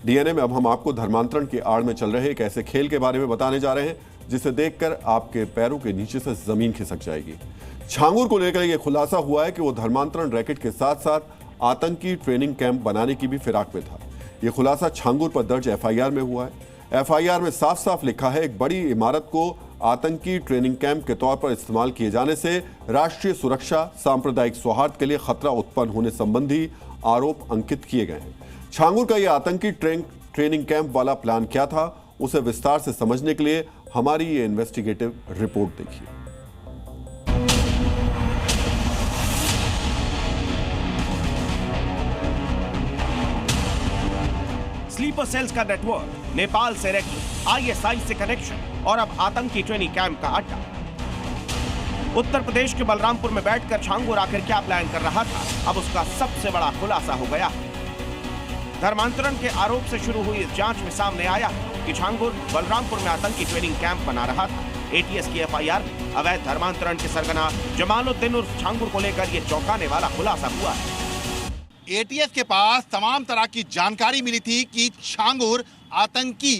DNA में अब हम आपको धर्मांतरण की आड़ में चल रहे एक ऐसे खेल के बारे में बताने जा रहे हैं जिसे देखकर आपके पैरों के नीचे से जमीन खिसक जाएगी। छांगुर को लेकर यह खुलासा हुआ है कि वो धर्मांतरण रैकेट के साथ साथ आतंकी ट्रेनिंग कैंप बनाने की भी फिराक में था। यह खुलासा छांगुर पर दर्ज एफआईआर में हुआ है। एफआईआर में साफ साफ लिखा है, एक बड़ी इमारत को आतंकी ट्रेनिंग कैंप के तौर पर इस्तेमाल किए जाने से राष्ट्रीय सुरक्षा, सांप्रदायिक सौहार्द के लिए खतरा उत्पन्न होने संबंधी आरोप अंकित किए गए हैं। छांगुर का यह आतंकी ट्रेनिंग कैंप वाला प्लान क्या था, उसे विस्तार से समझने के लिए हमारी ये इन्वेस्टिगेटिव रिपोर्ट देखिए। स्लीपर सेल्स का नेटवर्क, नेपाल से रैकेट, आईएसआई से कनेक्शन और अब आतंकी ट्रेनिंग कैंप का अड्डा। उत्तर प्रदेश के बलरामपुर में बैठकर छांगुर आखिर क्या प्लान कर रहा था, अब उसका सबसे बड़ा खुलासा हो गया। धर्मांतरण के आरोप से शुरू हुई इस जांच में सामने आया कि छांगुर बलरामपुर में आतंकी ट्रेनिंग कैंप बना रहा था। एटीएस की एफआईआर में अवैध धर्मांतरण के सरगना जमालुद्दीन उर्फ छांगुर को लेकर यह चौंकाने वाला खुलासा हुआ है। एटीएस के पास तमाम तरह की जानकारी मिली थी कि छांगुर आतंकी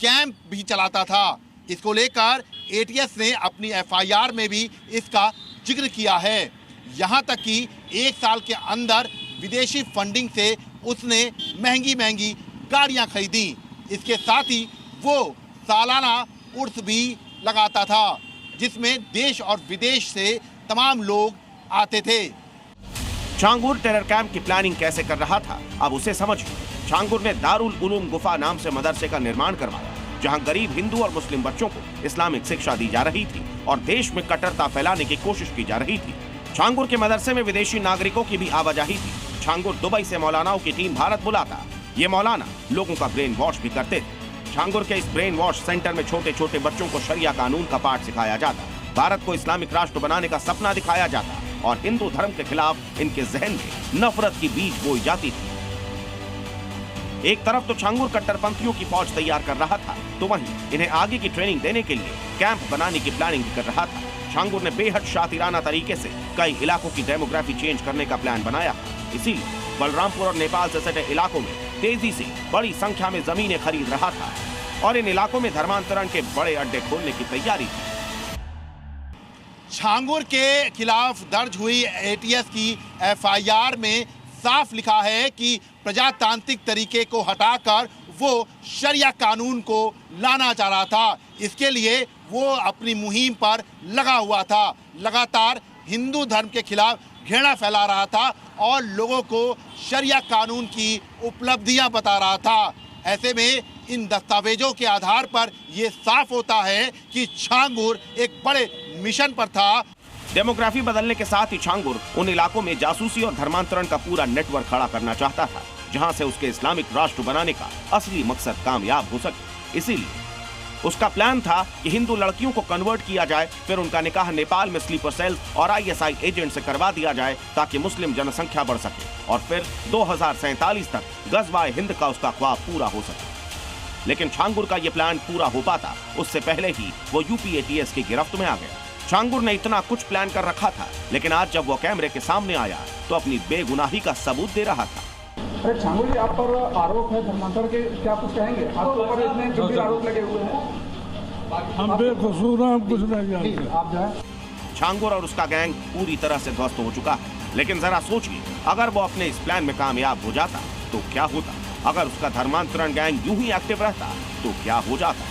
कैंप भी चलाता था। इसको लेकर एटीएस ने अपनी एफआईआर में भी इसका जिक्र किया है। यहां तक कि 1 साल के अंदर विदेशी फंडिंग से उसने महंगी महंगी गाड़ियां खरीदी। इसके साथ ही वो सालाना उर्स भी लगाता था जिसमें देश और विदेश से तमाम लोग आते थे। छांगुर टेरर कैंप की प्लानिंग कैसे कर रहा था, अब उसे समझिए। छांगुर ने दारुल उलूम गुफा नाम से मदरसे का निर्माण करवाया, जहां गरीब हिंदू और मुस्लिम बच्चों को इस्लामिक शिक्षा दी जा रही थी और देश में कट्टरता फैलाने की कोशिश की जा रही थी। छांगुर के मदरसे में विदेशी नागरिकों की भी आवाजाही थी। छांगुर दुबई से मौलानाओं की टीम भारत बुलाता। ये मौलाना लोगों का ब्रेन वॉश भी करते थे। छांगुर के इस ब्रेन वॉश सेंटर में छोटे छोटे बच्चों को शरिया कानून का पाठ सिखाया जाता, भारत को इस्लामिक राष्ट्र बनाने का सपना दिखाया जाता और हिंदू धर्म के खिलाफ इनके जहन में नफरत की बीज बोई जाती थी। एक तरफ तो छांगुर कट्टरपंथियों की फौज तैयार कर रहा था, तो वहीं इन्हें आगे की ट्रेनिंग देने के लिए कैंप बनाने की प्लानिंग भी कर रहा था। छांगुर ने बेहद शातिराना तरीके से कई इलाकों की डेमोग्राफी चेंज करने का प्लान बनाया। इसीलिए बलरामपुर और नेपाल से सटे इलाकों में तेजी से बड़ी संख्या में जमीनें खरीद रहा था और इन इलाकों में धर्मांतरण के बड़े अड्डे खोलने की तैयारी थी। छांगुर के खिलाफ दर्ज हुई एटीएस की एफआईआर में साफ लिखा है कि प्रजातांत्रिक तरीके को हटाकर वो शरिया कानून को लाना चाह रहा था। इसके लिए वो अपनी मुहिम पर लगा हुआ था। लगातार हिंदू धर्म के खिलाफ घृणा फैला रहा था और लोगों को शरिया कानून की उपलब्धियां बता रहा था। ऐसे में इन दस्तावेजों के आधार पर यह साफ होता है कि छांगुर एक बड़े मिशन पर था। डेमोग्राफी बदलने के साथ ही छांगुर उन इलाकों में जासूसी और धर्मांतरण का पूरा नेटवर्क खड़ा करना चाहता था, जहां से उसके इस्लामिक राष्ट्र बनाने का असली मकसद कामयाब हो सके। इसीलिए उसका प्लान था कि हिंदू लड़कियों को कन्वर्ट किया जाए, फिर उनका निकाह नेपाल में स्लीपर सेल और आईएसआई एजेंट से करवा दिया जाए ताकि मुस्लिम जनसंख्या बढ़ सके और फिर 2047 तक गज़वाए हिंद का उसका ख्वाब पूरा हो सके। लेकिन छांगुर का यह प्लान पूरा हो पाता उससे पहले ही वो यूपी एटीएस की गिरफ्त में आ गया। छांगुर ने इतना कुछ प्लान कर रखा था, लेकिन आज जब वो कैमरे के सामने आया तो अपनी बेगुनाही का सबूत दे रहा था। अरे छांगुर जी, आप पर आरोप है धर्मांतरण के, क्या कुछ कहेंगे? आपके ऊपर इतने गंभीर आरोप लगे हुए हैं। हम बेकसूर हैं, हम कुछ नहीं जानते। आप जाएं। छांगुर और उसका गैंग पूरी तरह से ध्वस्त हो चुका है, लेकिन जरा सोचिए, अगर वो अपने इस प्लान में कामयाब हो जाता तो क्या होता? अगर उसका धर्मांतरण गैंग यूं ही एक्टिव रहता तो क्या हो जाता?